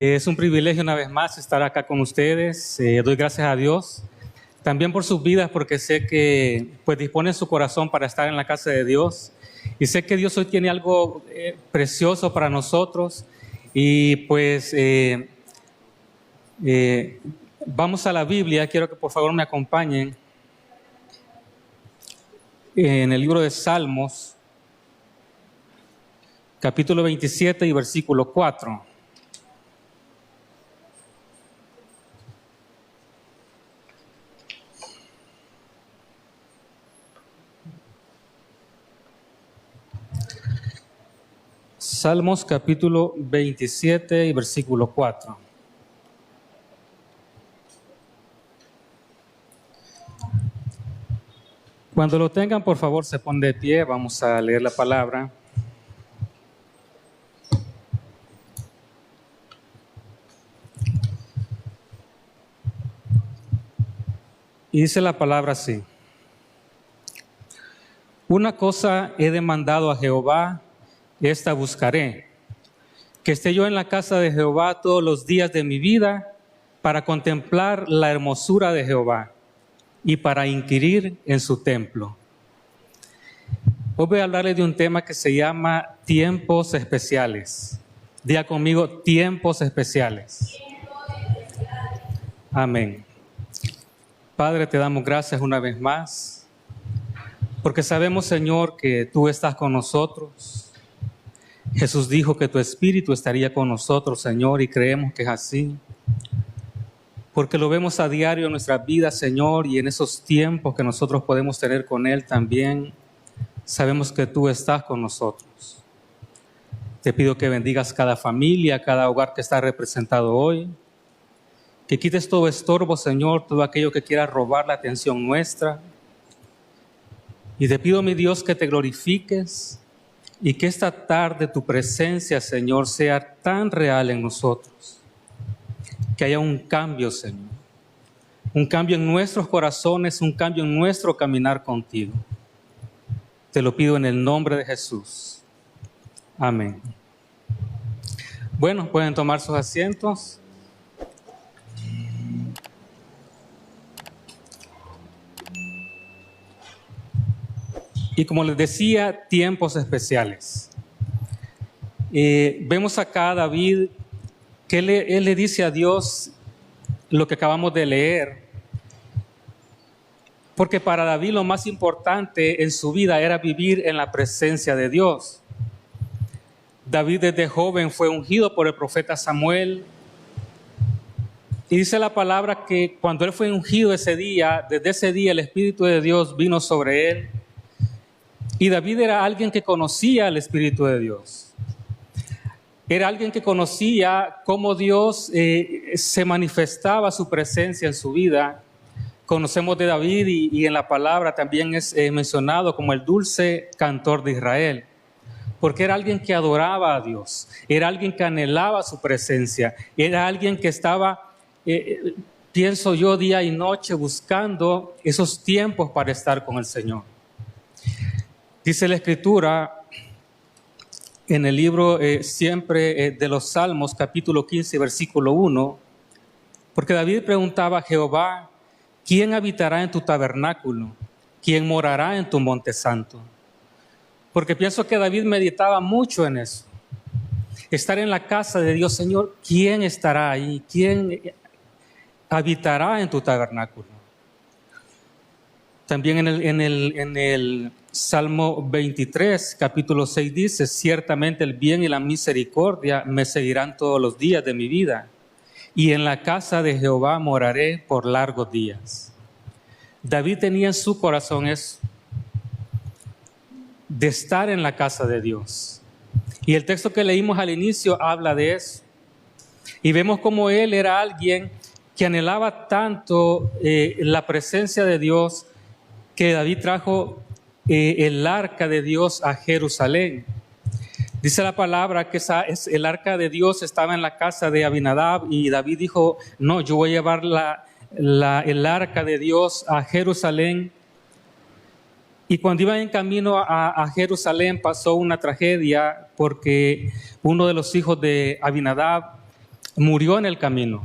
Es un privilegio una vez más estar acá con ustedes. Doy gracias a Dios también por sus vidas, porque sé que pues disponen su corazón para estar en la casa de Dios. Y sé que Dios hoy tiene algo precioso para nosotros. Y pues vamos a la Biblia. Quiero que por favor me acompañen en el libro de Salmos, capítulo 27 y versículo 4. Salmos capítulo 27 y versículo 4. Cuando lo tengan, por favor, se ponen de pie. Vamos a leer la palabra. Y dice la palabra así: Una cosa he demandado a Jehová, esta buscaré, que esté yo en la casa de Jehová todos los días de mi vida, para contemplar la hermosura de Jehová y para inquirir en su templo. Hoy voy a hablarles de un tema que se llama tiempos especiales. Diga conmigo, tiempos especiales. Amén. Padre, te damos gracias una vez más, porque sabemos, Señor, que tú estás con nosotros. Jesús dijo que tu Espíritu estaría con nosotros, Señor, y creemos que es así, porque lo vemos a diario en nuestras vidas, Señor, y en esos tiempos que nosotros podemos tener con Él también, sabemos que tú estás con nosotros. Te pido que bendigas cada familia, cada hogar que está representado hoy, que quites todo estorbo, Señor, todo aquello que quiera robar la atención nuestra. Y te pido, mi Dios, que te glorifiques y que esta tarde tu presencia, Señor, sea tan real en nosotros, que haya un cambio, Señor, un cambio en nuestros corazones, un cambio en nuestro caminar contigo. Te lo pido en el nombre de Jesús. Amén. Bueno, pueden tomar sus asientos. Y como les decía, tiempos especiales. Vemos acá a David que él le dice a Dios lo que acabamos de leer, porque para David lo más importante en su vida era vivir en la presencia de Dios. David desde joven fue ungido por el profeta Samuel, y dice la palabra que cuando él fue ungido ese día, desde ese día el Espíritu de Dios vino sobre él. Y David era alguien que conocía el Espíritu de Dios. Era alguien que conocía cómo Dios se manifestaba su presencia en su vida. Conocemos de David y en la palabra también es mencionado como el dulce cantor de Israel. Porque era alguien que adoraba a Dios. Era alguien que anhelaba su presencia. Era alguien que estaba, pienso yo, día y noche buscando esos tiempos para estar con el Señor. Dice la Escritura en el libro siempre de los Salmos, capítulo 15, versículo 1, porque David preguntaba a Jehová: ¿quién habitará en tu tabernáculo? ¿Quién morará en tu monte santo? Porque pienso que David meditaba mucho en eso. Estar en la casa de Dios, Señor, ¿quién estará ahí? ¿Quién habitará en tu tabernáculo? También en el Salmo 23, capítulo 6 dice: ciertamente el bien y la misericordia me seguirán todos los días de mi vida, y en la casa de Jehová moraré por largos días. David tenía en su corazón eso, de estar en la casa de Dios. Y el texto que leímos al inicio habla de eso. Y vemos cómo él era alguien que anhelaba tanto la presencia de Dios, que David trajo el arca de Dios a Jerusalén. Dice la palabra que el arca de Dios estaba en la casa de Abinadab, y David dijo: no, yo voy a llevar el arca de Dios a Jerusalén. Y cuando iba en camino a Jerusalén pasó una tragedia, porque uno de los hijos de Abinadab murió en el camino,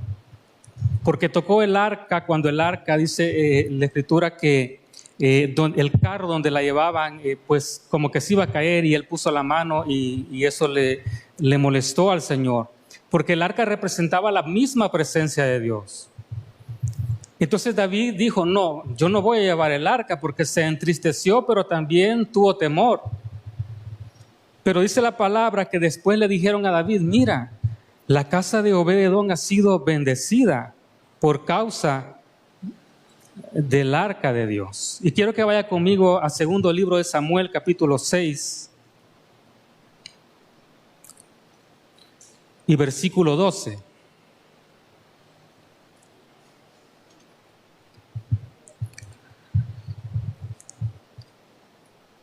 porque tocó el arca cuando el arca, dice la escritura, que el carro donde la llevaban, pues como que se iba a caer y él puso la mano y eso le molestó al Señor, porque el arca representaba la misma presencia de Dios. Entonces David dijo, no, yo no voy a llevar el arca, porque se entristeció, pero también tuvo temor. Pero dice la palabra que después le dijeron a David, mira, la casa de Obed-edom ha sido bendecida por causa del arca de Dios. Y quiero que vaya conmigo a segundo libro de Samuel, capítulo 6 y versículo 12.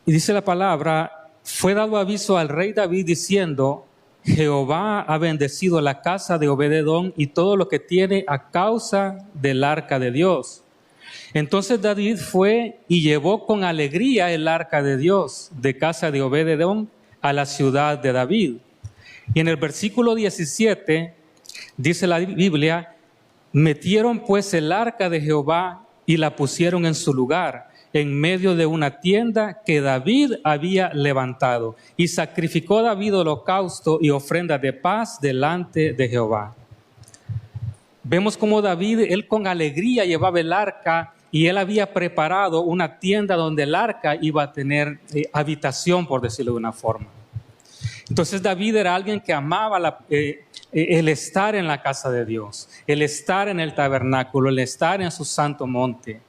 Y dice la palabra, fue dado aviso al rey David diciendo, Jehová ha bendecido la casa de Obed-edom y todo lo que tiene a causa del arca de Dios. Entonces David fue y llevó con alegría el arca de Dios de casa de Obed-edom a la ciudad de David. Y en el versículo 17 dice la Biblia, metieron pues el arca de Jehová y la pusieron en su lugar, en medio de una tienda que David había levantado. Y sacrificó David holocausto y ofrenda de paz delante de Jehová. Vemos como David, él con alegría llevaba el arca y él había preparado una tienda donde el arca iba a tener habitación, por decirlo de una forma. Entonces David era alguien que amaba el estar en la casa de Dios, el estar en el tabernáculo, el estar en su santo monte.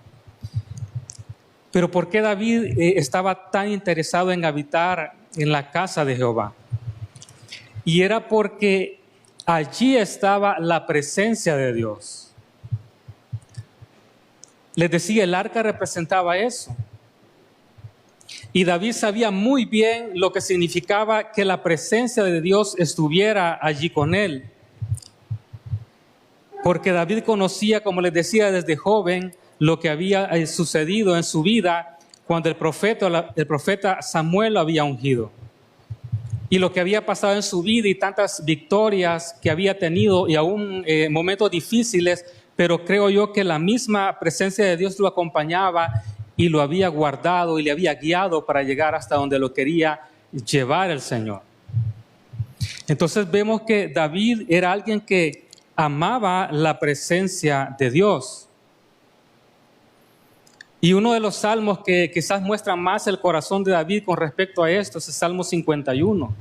Pero ¿por qué David estaba tan interesado en habitar en la casa de Jehová? Y era porque allí estaba la presencia de Dios. Les decía, el arca representaba eso. Y David sabía muy bien lo que significaba que la presencia de Dios estuviera allí con él. Porque David conocía, como les decía, desde joven, lo que había sucedido en su vida cuando el profeta Samuel lo había ungido. Y lo que había pasado en su vida y tantas victorias que había tenido y aún momentos difíciles, pero creo yo que la misma presencia de Dios lo acompañaba y lo había guardado y le había guiado para llegar hasta donde lo quería llevar el Señor. Entonces vemos que David era alguien que amaba la presencia de Dios. Y uno de los salmos que quizás muestran más el corazón de David con respecto a esto es el Salmo 51.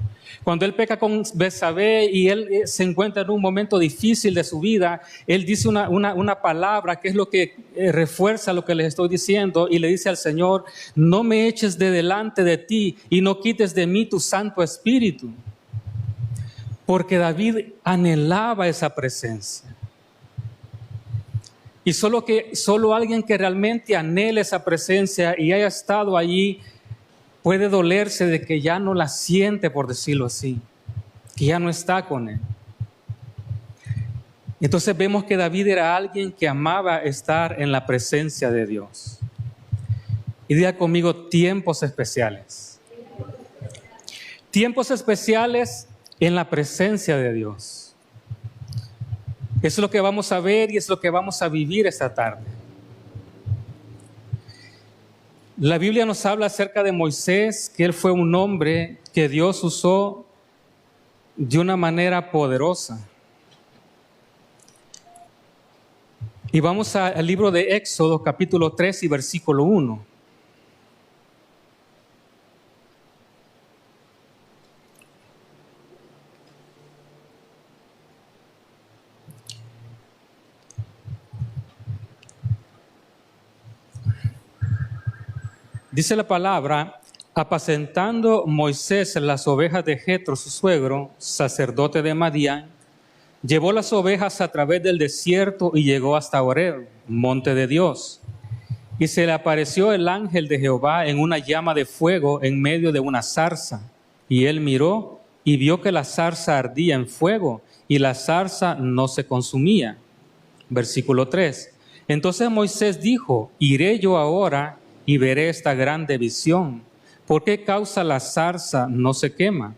Cuando él peca con Betsabé y él se encuentra en un momento difícil de su vida, él dice una palabra que es lo que refuerza lo que les estoy diciendo y le dice al Señor, no me eches de delante de ti y no quites de mí tu Santo Espíritu. Porque David anhelaba esa presencia. Y solo alguien que realmente anhele esa presencia y haya estado allí puede dolerse de que ya no la siente, por decirlo así, que ya no está con él. Entonces vemos que David era alguien que amaba estar en la presencia de Dios. Y diga conmigo, tiempos especiales. Tiempos especiales en la presencia de Dios. Eso es lo que vamos a ver y es lo que vamos a vivir esta tarde. La Biblia nos habla acerca de Moisés, que él fue un hombre que Dios usó de una manera poderosa. Y vamos al libro de Éxodo, capítulo 3 y versículo 1. Dice la palabra, apacentando Moisés las ovejas de Jetro, su suegro, sacerdote de Madián, llevó las ovejas a través del desierto y llegó hasta Horeb, monte de Dios. Y se le apareció el ángel de Jehová en una llama de fuego en medio de una zarza. Y él miró y vio que la zarza ardía en fuego y la zarza no se consumía. Versículo 3. Entonces Moisés dijo, iré yo ahora y veré esta grande visión. ¿Por qué causa la zarza no se quema?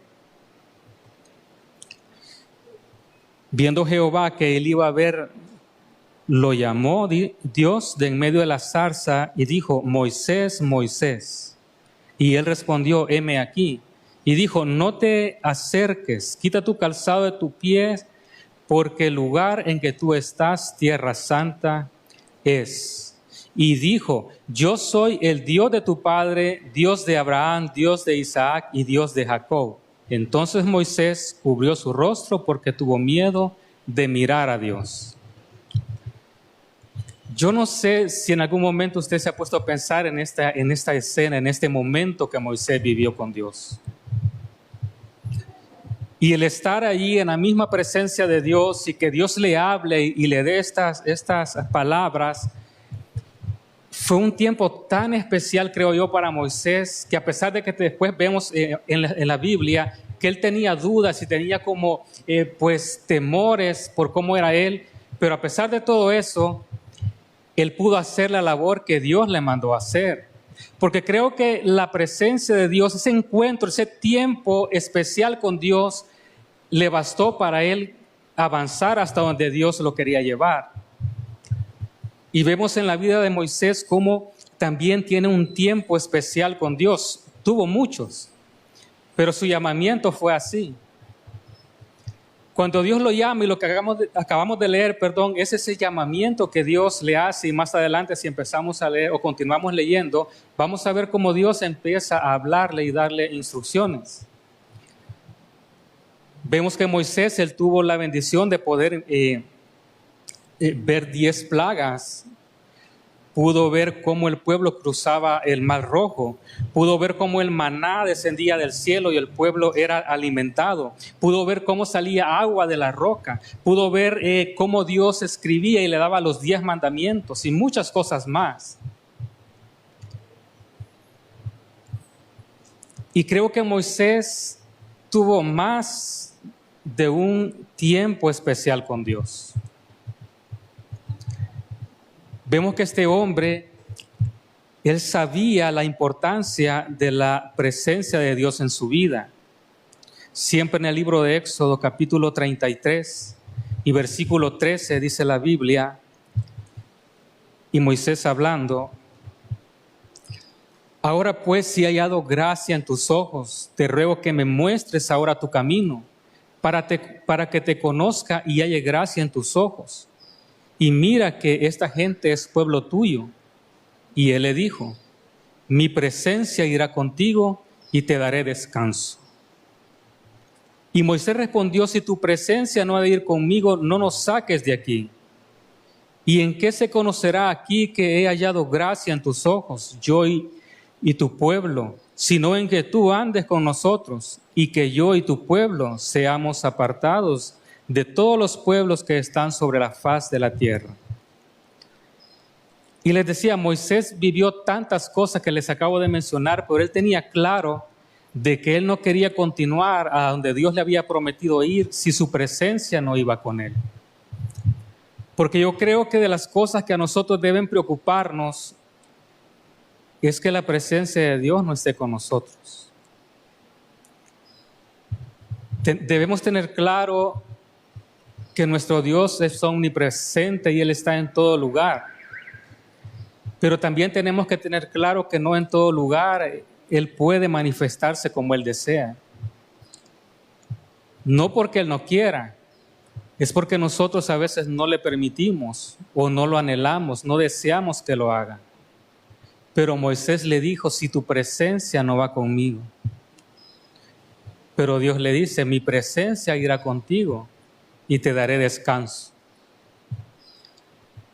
Viendo Jehová que él iba a ver, lo llamó Dios de en medio de la zarza y dijo: Moisés, Moisés. Y él respondió: heme aquí. Y dijo: no te acerques, quita tu calzado de tu pie, porque el lugar en que tú estás, tierra santa es. Y dijo: yo soy el Dios de tu padre, Dios de Abraham, Dios de Isaac y Dios de Jacob. Entonces Moisés cubrió su rostro porque tuvo miedo de mirar a Dios. Yo no sé si en algún momento usted se ha puesto a pensar en esta escena, en este momento que Moisés vivió con Dios. Y el estar allí en la misma presencia de Dios y que Dios le hable y le dé estas palabras, fue un tiempo tan especial, creo yo, para Moisés, que a pesar de que después vemos en la Biblia que él tenía dudas y tenía como temores por cómo era él, pero a pesar de todo eso, él pudo hacer la labor que Dios le mandó a hacer. Porque creo que la presencia de Dios, ese encuentro, ese tiempo especial con Dios, le bastó para él avanzar hasta donde Dios lo quería llevar. Y vemos en la vida de Moisés cómo también tiene un tiempo especial con Dios. Tuvo muchos, pero su llamamiento fue así. Cuando Dios lo llama, y lo que acabamos de leer, es ese llamamiento que Dios le hace, y más adelante si empezamos a leer o continuamos leyendo, vamos a ver cómo Dios empieza a hablarle y darle instrucciones. Vemos que Moisés, él tuvo la bendición de poder ver 10 plagas. Pudo ver cómo el pueblo cruzaba el Mar Rojo. Pudo ver cómo el maná descendía del cielo y el pueblo era alimentado. Pudo ver cómo salía agua de la roca. Pudo ver cómo Dios escribía y le daba los 10 mandamientos y muchas cosas más. Y creo que Moisés tuvo más de un tiempo especial con Dios. Vemos que este hombre, él sabía la importancia de la presencia de Dios en su vida. Siempre en el libro de Éxodo, capítulo 33 y versículo 13, dice la Biblia, y Moisés hablando: ahora pues, si he hallado gracia en tus ojos, te ruego que me muestres ahora tu camino, para que te conozca y halle gracia en tus ojos. Y mira que esta gente es pueblo tuyo. Y él le dijo: mi presencia irá contigo y te daré descanso. Y Moisés respondió: si tu presencia no ha de ir conmigo, no nos saques de aquí. ¿Y en qué se conocerá aquí que he hallado gracia en tus ojos, yo y tu pueblo, sino en que tú andes con nosotros y que yo y tu pueblo seamos apartados de todos los pueblos que están sobre la faz de la tierra? Y les decía, Moisés vivió tantas cosas que les acabo de mencionar, pero él tenía claro de que él no quería continuar a donde Dios le había prometido ir si su presencia no iba con él. Porque yo creo que de las cosas que a nosotros deben preocuparnos es que la presencia de Dios no esté con nosotros. Debemos tener claro que nuestro Dios es omnipresente y Él está en todo lugar. Pero también tenemos que tener claro que no en todo lugar Él puede manifestarse como Él desea. No porque Él no quiera, es porque nosotros a veces no le permitimos o no lo anhelamos, no deseamos que lo haga. Pero Moisés le dijo: si tu presencia no va conmigo. Pero Dios le dice: mi presencia irá contigo y te daré descanso.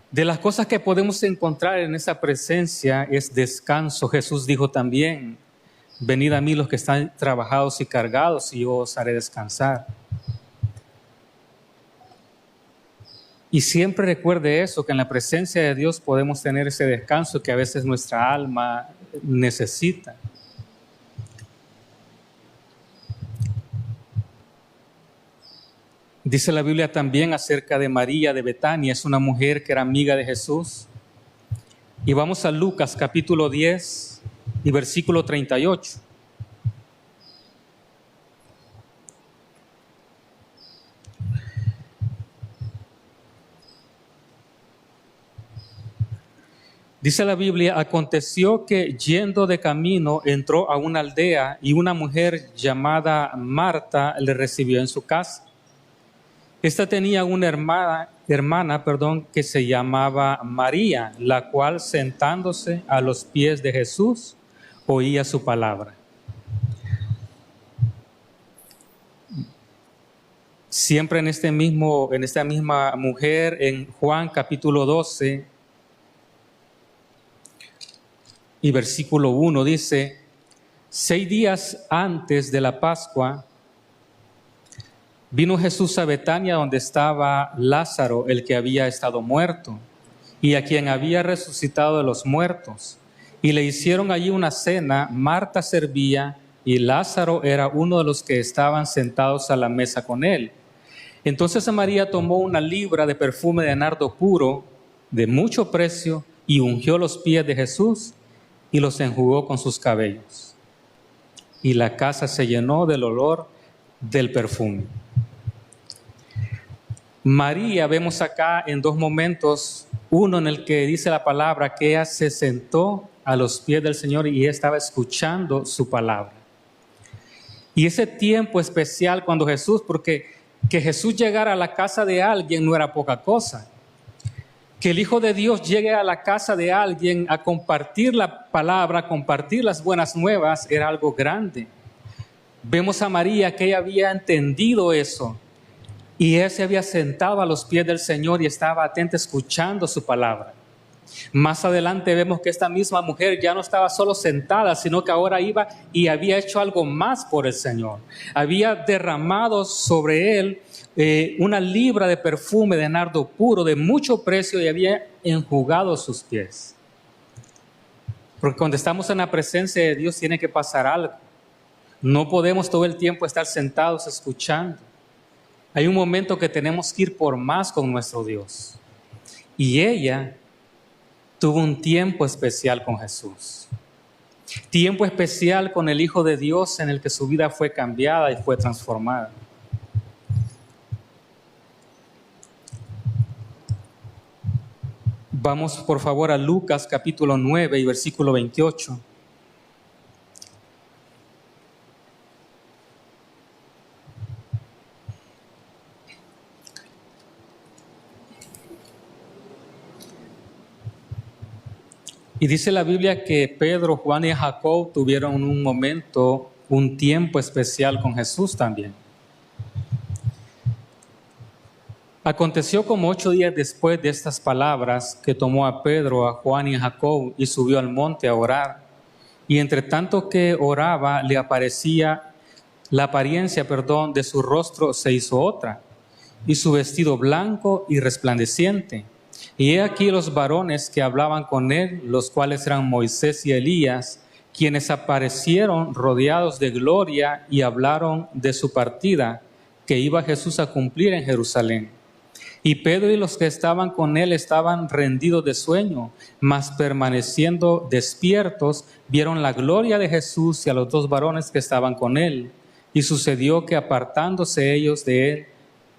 De las cosas que podemos encontrar en esa presencia es descanso. Jesús dijo también: venid a mí los que están trabajados y cargados y yo os haré descansar. Y siempre recuerde eso, que en la presencia de Dios podemos tener ese descanso que a veces nuestra alma necesita. Dice la Biblia también acerca de María de Betania, es una mujer que era amiga de Jesús. Y vamos a Lucas capítulo 10 y versículo 38. Dice la Biblia, aconteció que yendo de camino entró a una aldea y una mujer llamada Marta le recibió en su casa. Esta tenía una hermana, que se llamaba María, la cual sentándose a los pies de Jesús oía su palabra. Siempre en esta misma mujer, en Juan capítulo 12 y versículo 1 dice, 6 días antes de la Pascua, vino Jesús a Betania donde estaba Lázaro, el que había estado muerto, y a quien había resucitado de los muertos. Y le hicieron allí una cena, Marta servía, y Lázaro era uno de los que estaban sentados a la mesa con él. Entonces María tomó una libra de perfume de nardo puro, de mucho precio, y ungió los pies de Jesús, y los enjugó con sus cabellos. Y la casa se llenó del olor del perfume. María, vemos acá en 2 momentos, uno en el que dice la palabra que ella se sentó a los pies del Señor y ella estaba escuchando su palabra. Y ese tiempo especial cuando Jesús, porque que Jesús llegara a la casa de alguien no era poca cosa. Que el Hijo de Dios llegue a la casa de alguien a compartir la palabra, a compartir las buenas nuevas, era algo grande. Vemos a María que ella había entendido eso y ella se había sentado a los pies del Señor y estaba atenta escuchando su palabra. Más adelante vemos que esta misma mujer ya no estaba solo sentada, sino que ahora iba y había hecho algo más por el Señor. Había derramado sobre él una libra de perfume de nardo puro de mucho precio y había enjugado sus pies. Porque cuando estamos en la presencia de Dios tiene que pasar algo. No podemos todo el tiempo estar sentados escuchando. Hay un momento que tenemos que ir por más con nuestro Dios. Y ella tuvo un tiempo especial con Jesús. Tiempo especial con el Hijo de Dios en el que su vida fue cambiada y fue transformada. Vamos por favor a Lucas capítulo 9 y versículo 28. Y dice la Biblia que Pedro, Juan y Jacob tuvieron un tiempo especial con Jesús también. Aconteció como 8 días después de estas palabras que tomó a Pedro, a Juan y a Jacob y subió al monte a orar. Y entre tanto que oraba, le aparecía la apariencia, de su rostro se hizo otra, y su vestido blanco y resplandeciente. Y he aquí los varones que hablaban con él, los cuales eran Moisés y Elías, quienes aparecieron rodeados de gloria y hablaron de su partida, que iba Jesús a cumplir en Jerusalén. Y Pedro y los que estaban con él estaban rendidos de sueño, mas permaneciendo despiertos, vieron la gloria de Jesús y a los 2 varones que estaban con él. Y sucedió que apartándose ellos de él,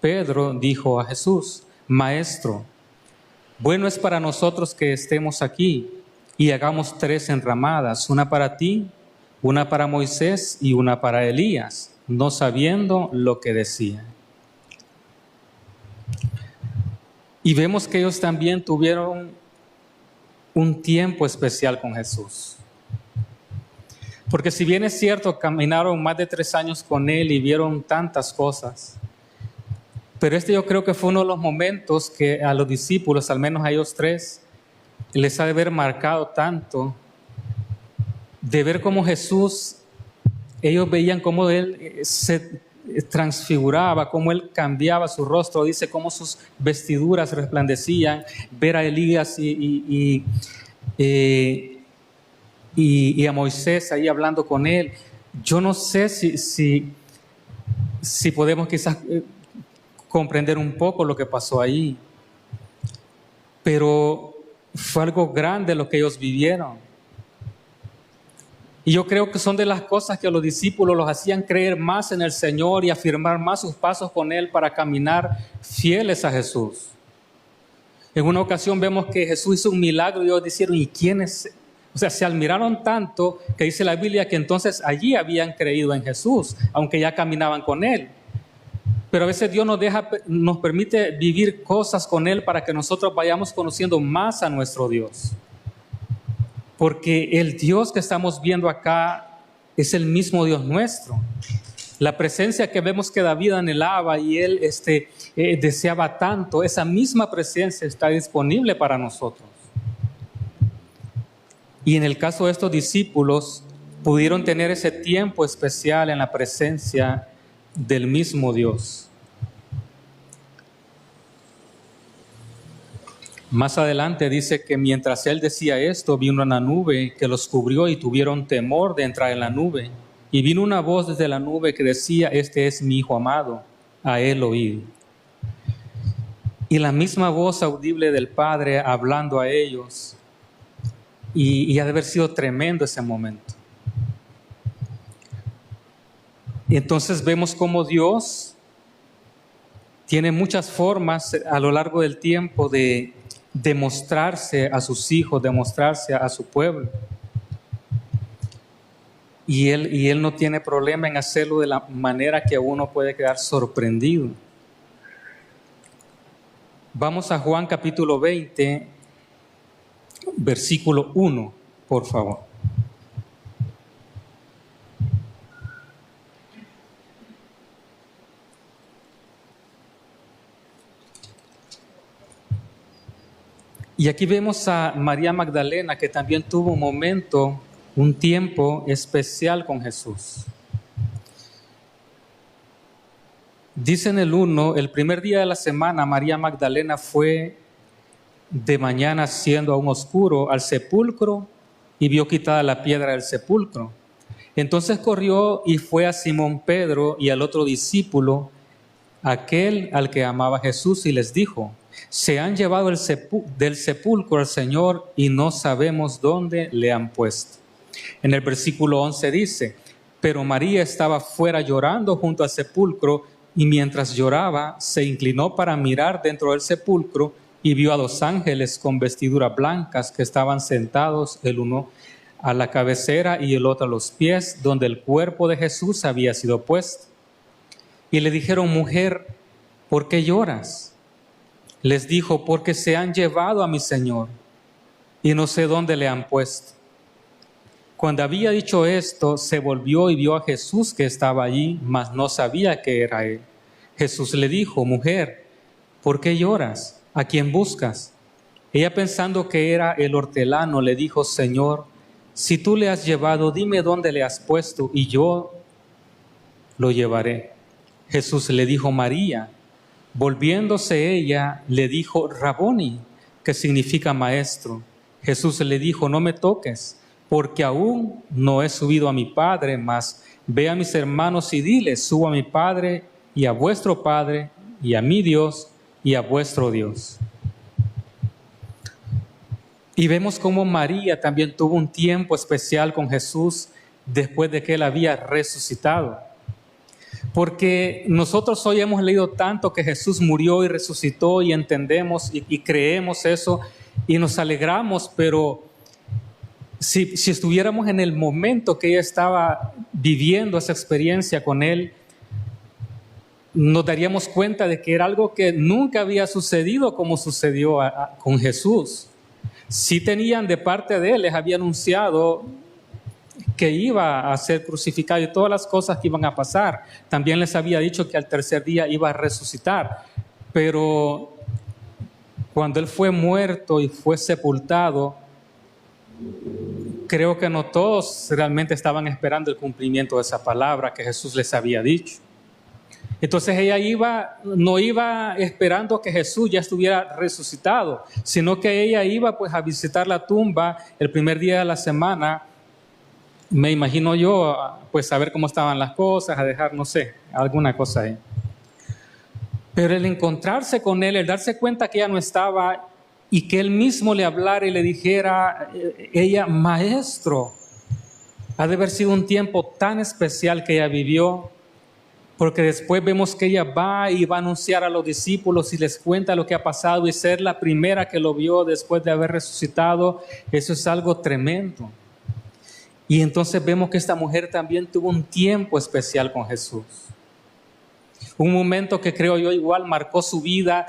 Pedro dijo a Jesús: Maestro, bueno es para nosotros que estemos aquí y hagamos 3 enramadas, una para ti, una para Moisés y una para Elías, no sabiendo lo que decía. Y vemos que ellos también tuvieron un tiempo especial con Jesús. Porque si bien es cierto, caminaron más de 3 años con él y vieron tantas cosas, pero yo creo que fue uno de los momentos que a los discípulos, al menos a ellos 3, les ha de haber marcado tanto, de ver cómo Jesús, ellos veían cómo él se transfiguraba, cómo él cambiaba su rostro, dice cómo sus vestiduras resplandecían, ver a Elías y a Moisés ahí hablando con él. Yo no sé si podemos quizás comprender un poco lo que pasó ahí, pero fue algo grande lo que ellos vivieron. Y yo creo que son de las cosas que a los discípulos los hacían creer más en el Señor y afirmar más sus pasos con Él para caminar fieles a Jesús. En una ocasión vemos que Jesús hizo un milagro y ellos dijeron, ¿y quiénes? O sea, se admiraron tanto que dice la Biblia que entonces allí habían creído en Jesús, aunque ya caminaban con Él. Pero a veces Dios nos permite vivir cosas con Él para que nosotros vayamos conociendo más a nuestro Dios. Porque el Dios que estamos viendo acá es el mismo Dios nuestro. La presencia que vemos que David anhelaba y él deseaba tanto, esa misma presencia está disponible para nosotros. Y en el caso de estos discípulos, pudieron tener ese tiempo especial en la presencia del mismo Dios. Más adelante dice que mientras él decía esto, vino una nube que los cubrió y tuvieron temor de entrar en la nube. Y vino una voz desde la nube que decía, este es mi Hijo amado, a él oíd. Y la misma voz audible del Padre hablando a ellos. Y ha de haber sido tremendo ese momento. Y entonces vemos cómo Dios tiene muchas formas a lo largo del tiempo de demostrarse a sus hijos, demostrarse a su pueblo. Y él no tiene problema en hacerlo de la manera que uno puede quedar sorprendido. Vamos a Juan capítulo 20, versículo 1, por favor. Y aquí vemos a María Magdalena, que también tuvo un tiempo especial con Jesús. Dice en el 1, el primer día de la semana, María Magdalena fue de mañana, siendo aún oscuro, al sepulcro y vio quitada la piedra del sepulcro. Entonces corrió y fue a Simón Pedro y al otro discípulo, aquel al que amaba Jesús, y les dijo, se han llevado del sepulcro al Señor y no sabemos dónde le han puesto. En el versículo 11 dice, pero María estaba fuera llorando junto al sepulcro, y mientras lloraba se inclinó para mirar dentro del sepulcro y vio a 2 ángeles con vestiduras blancas que estaban sentados, el uno a la cabecera y el otro a los pies, donde el cuerpo de Jesús había sido puesto. Y le dijeron, mujer, ¿por qué lloras? Les dijo, porque se han llevado a mi Señor y no sé dónde le han puesto. Cuando había dicho esto, se volvió y vio a Jesús que estaba allí, mas no sabía que era él. Jesús le dijo, mujer, ¿por qué lloras? ¿A quién buscas? Ella, pensando que era el hortelano, le dijo, Señor, si tú le has llevado, dime dónde le has puesto y yo lo llevaré. Jesús le dijo, María. Volviéndose ella, le dijo, Raboni, que significa maestro. Jesús le dijo, no me toques, porque aún no he subido a mi Padre, mas ve a mis hermanos y diles, subo a mi Padre y a vuestro Padre, y a mi Dios y a vuestro Dios. Y vemos cómo María también tuvo un tiempo especial con Jesús después de que él había resucitado. Porque nosotros hoy hemos leído tanto que Jesús murió y resucitó y entendemos y creemos eso y nos alegramos, pero si estuviéramos en el momento que ella estaba viviendo esa experiencia con él, nos daríamos cuenta de que era algo que nunca había sucedido como sucedió con Jesús. Sí tenían de parte de él, les había anunciado que iba a ser crucificado y todas las cosas que iban a pasar. También les había dicho que al tercer día iba a resucitar. Pero cuando él fue muerto y fue sepultado, creo que no todos realmente estaban esperando el cumplimiento de esa palabra que Jesús les había dicho. Entonces ella no iba esperando que Jesús ya estuviera resucitado, sino que ella iba pues a visitar la tumba el primer día de la semana. Me imagino yo, pues a ver cómo estaban las cosas, a dejar, no sé, alguna cosa ahí. Pero el encontrarse con él, el darse cuenta que ella no estaba y que él mismo le hablara y le dijera, ella, maestro, ha de haber sido un tiempo tan especial que ella vivió, Porque después vemos que ella va y va a anunciar a los discípulos y les cuenta lo que ha pasado, y ser la primera que lo vio después de haber resucitado, eso es algo tremendo. Y entonces vemos que esta mujer también tuvo un tiempo especial con Jesús. Un momento que creo yo igual marcó su vida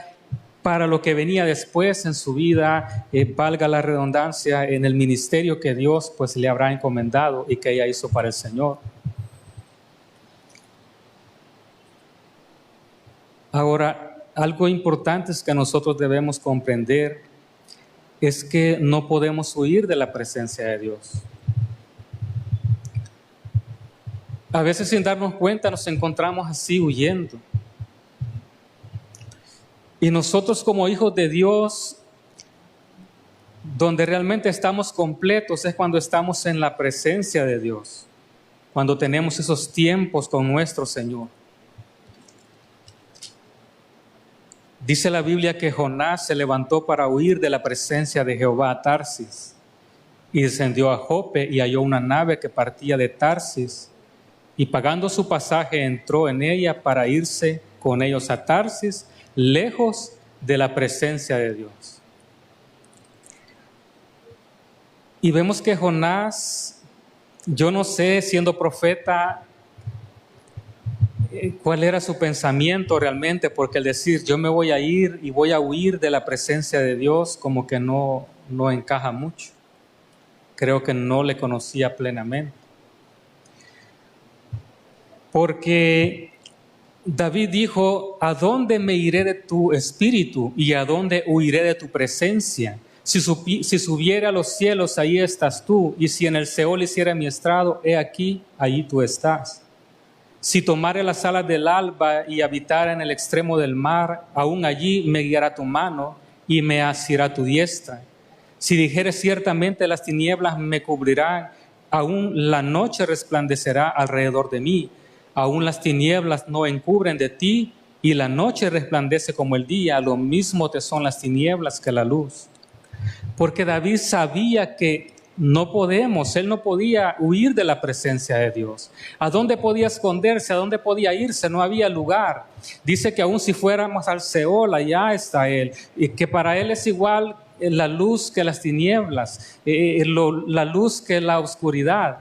para lo que venía después en su vida, valga la redundancia, en el ministerio que Dios pues le habrá encomendado y que ella hizo para el Señor. Ahora, algo importante es que nosotros debemos comprender es que no podemos huir de la presencia de Dios. A veces sin darnos cuenta nos encontramos así huyendo. Y nosotros como hijos de Dios, donde realmente estamos completos es cuando estamos en la presencia de Dios, cuando tenemos esos tiempos con nuestro Señor. Dice la Biblia que Jonás se levantó para huir de la presencia de Jehová a Tarsis y descendió a Jope y halló una nave que partía de Tarsis y pagando su pasaje entró en ella para irse con ellos a Tarsis, lejos de la presencia de Dios. Y vemos que Jonás, yo no sé, siendo profeta, cuál era su pensamiento realmente, porque el decir yo me voy a ir y voy a huir de la presencia de Dios como que no encaja mucho. Creo que no le conocía plenamente. Porque David dijo, ¿a dónde me iré de tu espíritu y a dónde huiré de tu presencia? Si subiera a los cielos, ahí estás tú, y si en el Seol hiciera mi estrado, he aquí, allí tú estás. Si tomare las alas del alba y habitara en el extremo del mar, aún allí me guiará tu mano y me asirá tu diestra. Si dijere ciertamente las tinieblas me cubrirán, aún la noche resplandecerá alrededor de mí. Aún las tinieblas no encubren de ti y la noche resplandece como el día, lo mismo te son las tinieblas que la luz. Porque David sabía que él no podía huir de la presencia de Dios. ¿A dónde podía esconderse? ¿A dónde podía irse? No había lugar. Dice que aún si fuéramos al Seol, allá está Él. Y que para Él es igual la luz que las tinieblas, la luz que la oscuridad.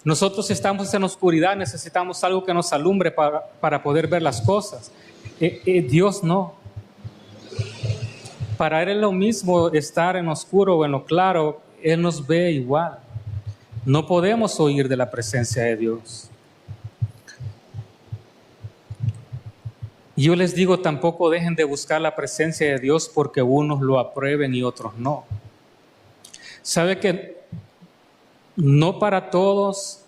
Nosotros estamos en oscuridad, necesitamos algo que nos alumbre para poder ver las cosas. Dios no. Para Él es lo mismo estar en oscuro o en lo claro, Él nos ve igual. No podemos huir de la presencia de Dios. Y yo les digo, tampoco dejen de buscar la presencia de Dios porque unos lo aprueben y otros no. ¿Sabe que no para todos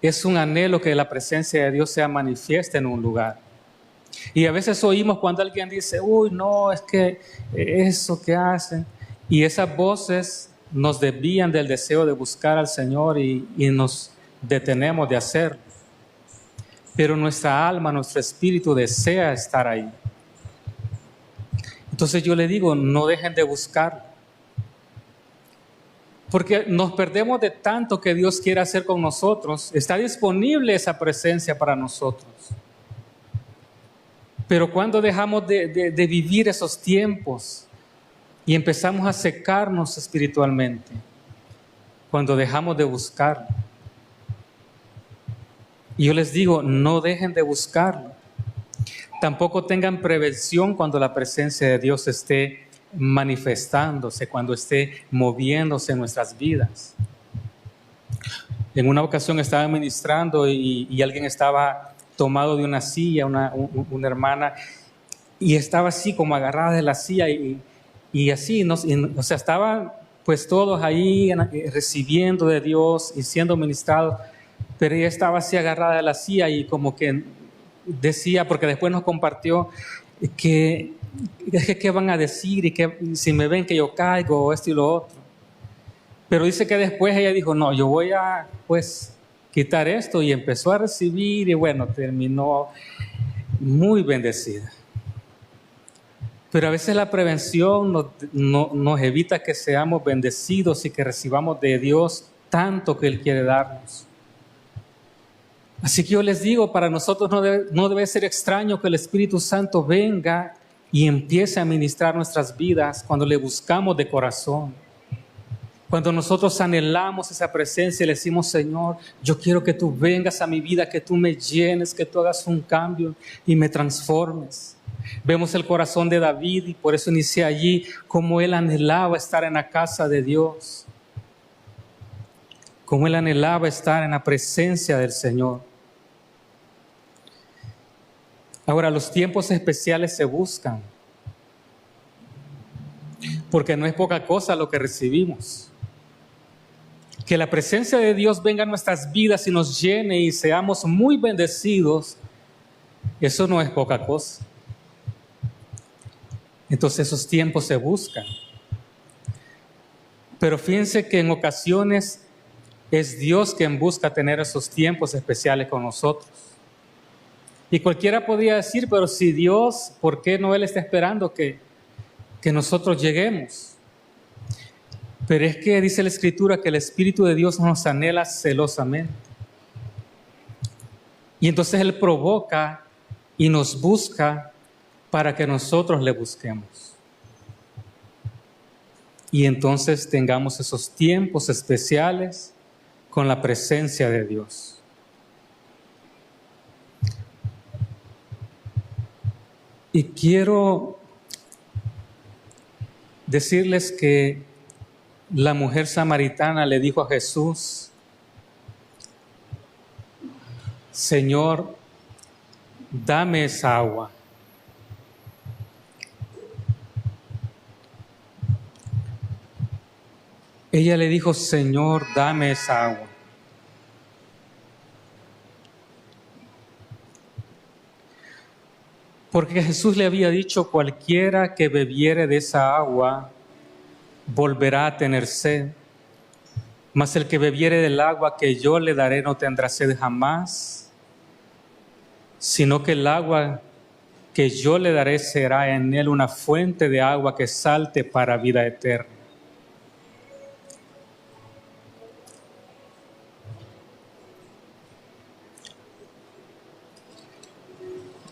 es un anhelo que la presencia de Dios sea manifiesta en un lugar? Y a veces oímos cuando alguien dice, uy, no, es que eso que hacen. Y esas voces nos desvían del deseo de buscar al Señor y nos detenemos de hacerlo. Pero nuestra alma, nuestro espíritu desea estar ahí. Entonces yo le digo, no dejen de buscarlo. Porque nos perdemos de tanto que Dios quiere hacer con nosotros. Está disponible esa presencia para nosotros. Pero cuando dejamos de vivir esos tiempos y empezamos a secarnos espiritualmente, cuando dejamos de buscarlo. Y yo les digo, no dejen de buscarlo. Tampoco tengan prevención cuando la presencia de Dios esté manifestándose, cuando esté moviéndose en nuestras vidas. En una ocasión estaba ministrando y alguien estaba tomado de una silla, una hermana, y estaba así como agarrada de la silla y así, o sea, estaban pues todos ahí recibiendo de Dios y siendo ministrados, pero ella estaba así agarrada de la silla y como que decía, porque después nos compartió que qué van a decir y que si me ven que yo caigo, esto y lo otro. Pero dice que después ella dijo, no, yo voy a pues quitar esto, y empezó a recibir y bueno, terminó muy bendecida. Pero a veces la prevención nos evita que seamos bendecidos y que recibamos de Dios tanto que Él quiere darnos. Así que yo les digo, para nosotros no debe ser extraño que el Espíritu Santo venga y empiece a ministrar nuestras vidas cuando le buscamos de corazón. Cuando nosotros anhelamos esa presencia y le decimos, Señor, yo quiero que tú vengas a mi vida, que tú me llenes, que tú hagas un cambio y me transformes. Vemos el corazón de David y por eso inicié allí, como él anhelaba estar en la casa de Dios, como él anhelaba estar en la presencia del Señor. Ahora, los tiempos especiales se buscan, porque no es poca cosa lo que recibimos. Que la presencia de Dios venga a nuestras vidas y nos llene y seamos muy bendecidos, eso no es poca cosa. Entonces esos tiempos se buscan. Pero fíjense que en ocasiones es Dios quien busca tener esos tiempos especiales con nosotros. Y cualquiera podría decir, pero si Dios, ¿por qué no Él está esperando que nosotros lleguemos? Pero es que dice la Escritura que el Espíritu de Dios nos anhela celosamente. Y entonces Él provoca y nos busca para que nosotros le busquemos. Y entonces tengamos esos tiempos especiales con la presencia de Dios. Y quiero decirles que la mujer samaritana le dijo a Jesús, Señor, dame esa agua. Ella le dijo, Señor, dame esa agua. Porque Jesús le había dicho, cualquiera que bebiere de esa agua volverá a tener sed, mas el que bebiere del agua que yo le daré no tendrá sed jamás, sino que el agua que yo le daré será en él una fuente de agua que salte para vida eterna.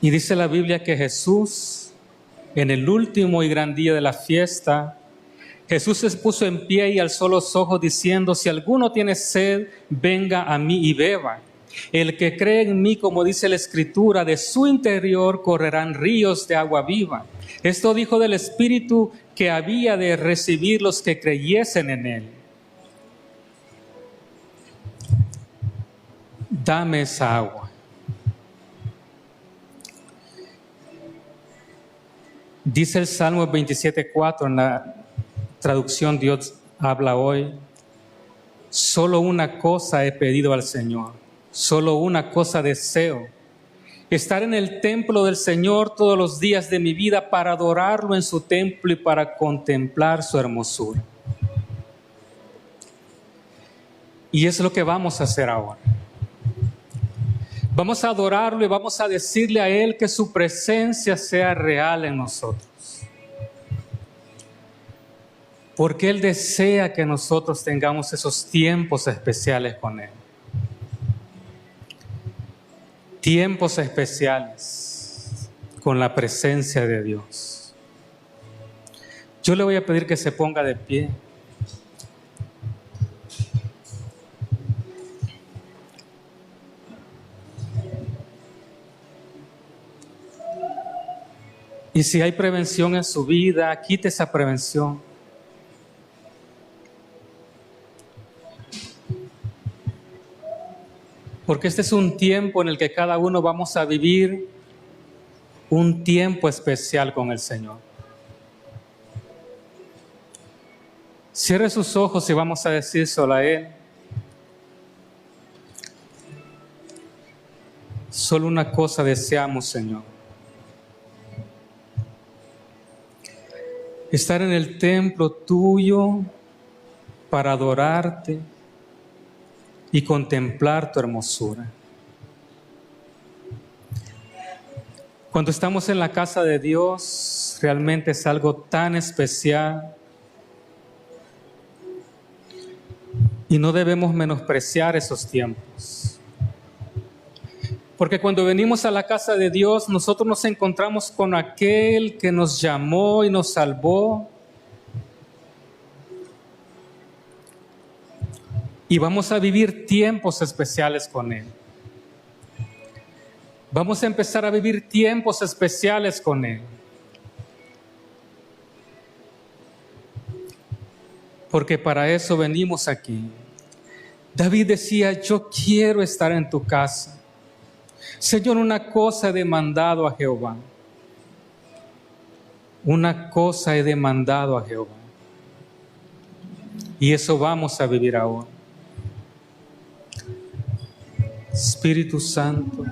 Y dice la Biblia que Jesús, en el último y gran día de la fiesta, Jesús se puso en pie y alzó los ojos diciendo, si alguno tiene sed, venga a mí y beba. El que cree en mí, como dice la Escritura, de su interior correrán ríos de agua viva. Esto dijo del Espíritu que había de recibir los que creyesen en él. Dame esa agua. Dice el Salmo 27:4 en la traducción Dios habla hoy, solo una cosa he pedido al Señor, solo una cosa deseo, estar en el templo del Señor todos los días de mi vida para adorarlo en su templo y para contemplar su hermosura. Y es lo que vamos a hacer ahora. Vamos a adorarlo y vamos a decirle a Él que su presencia sea real en nosotros. Porque Él desea que nosotros tengamos esos tiempos especiales con Él. Tiempos especiales con la presencia de Dios. Yo le voy a pedir que se ponga de pie. Y si hay prevención en su vida, quite esa prevención. Porque este es un tiempo en el que cada uno vamos a vivir un tiempo especial con el Señor. Cierre sus ojos y vamos a decir solo a Él. Solo una cosa deseamos, Señor. Estar en el templo tuyo para adorarte y contemplar tu hermosura. Cuando estamos en la casa de Dios, realmente es algo tan especial y no debemos menospreciar esos tiempos. Porque cuando venimos a la casa de Dios, nosotros nos encontramos con aquel que nos llamó y nos salvó. Y vamos a vivir tiempos especiales con Él. Vamos a empezar a vivir tiempos especiales con Él. Porque para eso venimos aquí. David decía, yo quiero estar en tu casa. Señor, una cosa he demandado a Jehová. Una cosa he demandado a Jehová. Y eso vamos a vivir ahora. Espíritu Santo,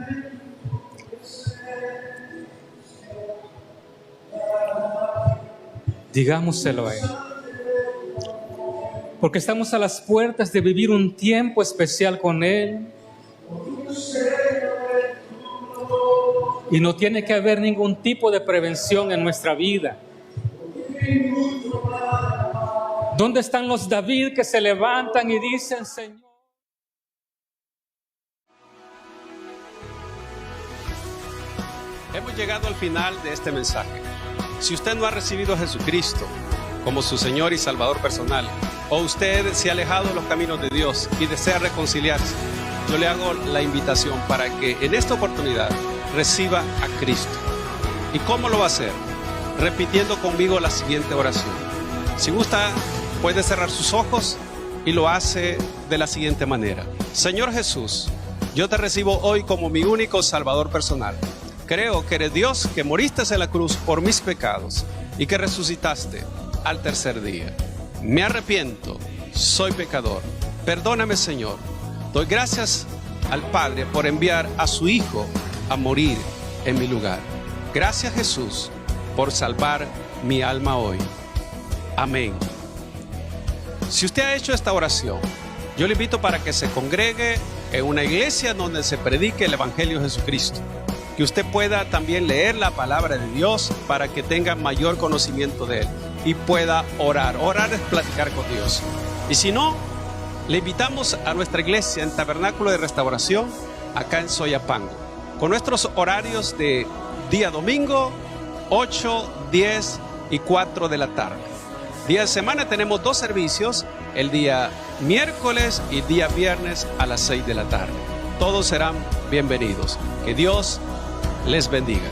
digámoselo a Él. Porque estamos a las puertas de vivir un tiempo especial con Él. Y no tiene que haber ningún tipo de prevención en nuestra vida. ¿Dónde están los David que se levantan y dicen, Señor? Hemos llegado al final de este mensaje. Si usted no ha recibido a Jesucristo como su Señor y Salvador personal, o usted se ha alejado de los caminos de Dios y desea reconciliarse, yo le hago la invitación para que en esta oportunidad reciba a Cristo. ¿Y cómo lo va a hacer? Repitiendo conmigo la siguiente oración. Si gusta, puede cerrar sus ojos y lo hace de la siguiente manera. Señor Jesús, yo te recibo hoy como mi único Salvador personal. Creo que eres Dios, que moriste en la cruz por mis pecados y que resucitaste al tercer día. Me arrepiento, soy pecador. Perdóname, Señor. Doy gracias al Padre por enviar a su Hijo a morir en mi lugar. Gracias, Jesús, por salvar mi alma hoy. Amén. Si usted ha hecho esta oración, yo le invito para que se congregue en una iglesia donde se predique el Evangelio de Jesucristo. Que usted pueda también leer la palabra de Dios para que tenga mayor conocimiento de Él y pueda orar. Orar es platicar con Dios. Y si no, le invitamos a nuestra iglesia en Tabernáculo de Restauración, acá en Soyapango, con nuestros horarios de día domingo, 8, 10 y 4 de la tarde. Día de semana tenemos 2 servicios, el día miércoles y día viernes a las 6 de la tarde. Todos serán bienvenidos. Que Dios les bendiga.